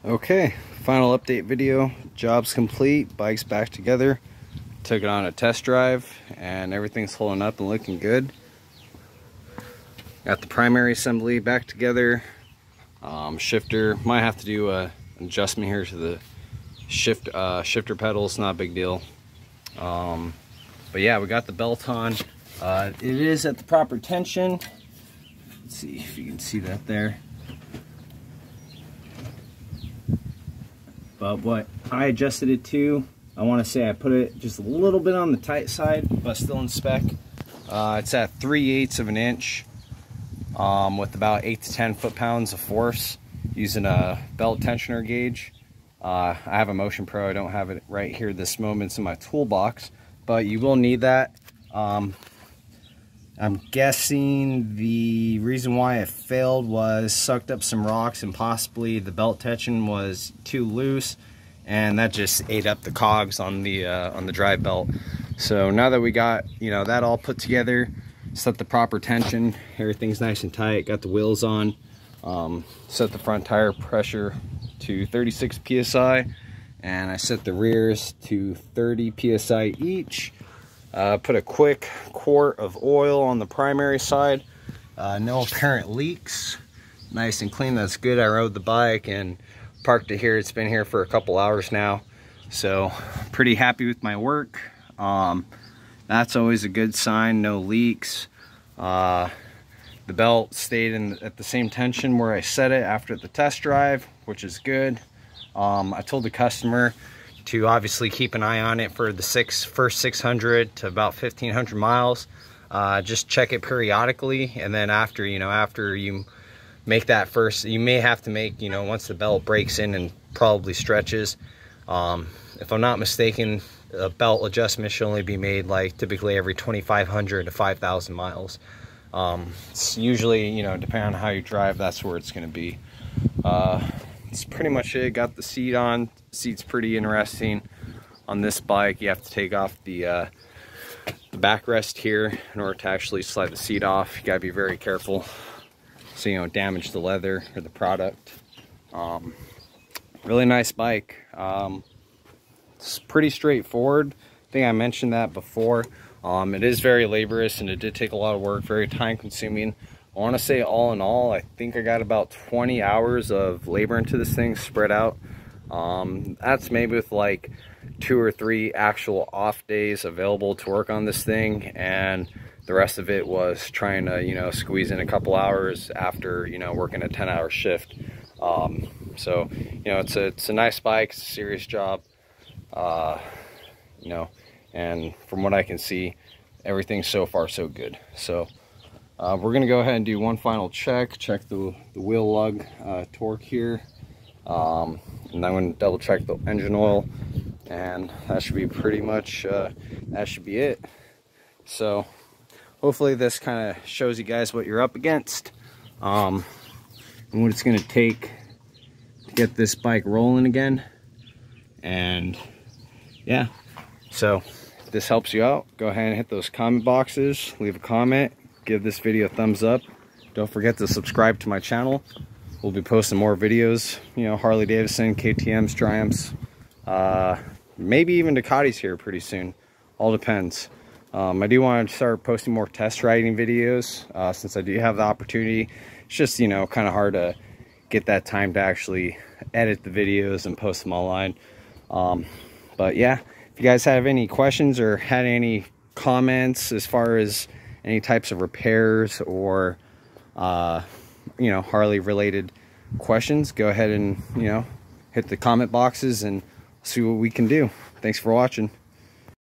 Okay, final update video. Job's complete, bike's back together. Took it on a test drive and everything's holding up and looking good. Got the primary assembly back together. Shifter, might have to do an adjustment here to the shifter pedals, not a big deal. But yeah, we got the belt on. It is at the proper tension. Let's see if you can see that there. But what I adjusted it to, I want to say I put it just a little bit on the tight side, but still in spec. It's at 3/8 of an inch with about 8 to 10 foot-pounds of force using a belt tensioner gauge. I have a Motion Pro. I don't have it right here this moment. It's in my toolbox, but you will need that. I'm guessing the reason why it failed was sucked up some rocks and possibly the belt tension was too loose, and that just ate up the cogs on the drive belt. So now that we got that all put together, set the proper tension, everything's nice and tight, got the wheels on, set the front tire pressure to 36 psi, and I set the rears to 30 psi each. Put a quick quart of oil on the primary side. No apparent leaks. Nice and clean, that's good. I rode the bike and parked it here. It's been here for a couple hours now. So pretty happy with my work. That's always a good sign, no leaks. The belt stayed at the same tension where I set it after the test drive, which is good. I told the customer to obviously keep an eye on it for the first 600 to about 1,500 miles. Just check it periodically, and then after you make that first, you may have to make, once the belt breaks in and probably stretches. If I'm not mistaken, a belt adjustment should only be made like typically every 2,500 to 5,000 miles. It's usually, depending on how you drive, that's where it's going to be. That's pretty much it. Got the seat on. Seat's pretty interesting on this bike. You have to take off the backrest here in order to actually slide the seat off. You gotta be very careful so you don't damage the leather or the product. Really nice bike. It's pretty straightforward. I think I mentioned that before. It is very laborious and it did take a lot of work, very time consuming. I want to say all in all, I think I got about 20 hours of labor into this thing spread out. That's maybe with like 2 or 3 actual off days available to work on this thing, and the rest of it was trying to squeeze in a couple hours after working a 10-hour shift. So it's a nice bike, it's a serious job, and from what I can see, everything's so far so good. So we're gonna go ahead and do one final check the wheel lug torque here, and I'm going to double check the engine oil, and that should be pretty much that should be it. So hopefully this kind of shows you guys what you're up against, and what it's going to take to get this bike rolling again. And yeah, so if this helps you out, go ahead and hit those comment boxes, leave a comment, give this video a thumbs up. Don't forget to subscribe to my channel. We'll be posting more videos, Harley Davidson, KTM's, Triumphs, maybe even Ducatis here pretty soon. All depends. I do want to start posting more test riding videos since I do have the opportunity. It's just, kind of hard to get that time to actually edit the videos and post them online. But yeah, if you guys have any questions or had any comments as far as any types of repairs or Harley related questions, go ahead and hit the comment boxes and see what we can do. Thanks for watching.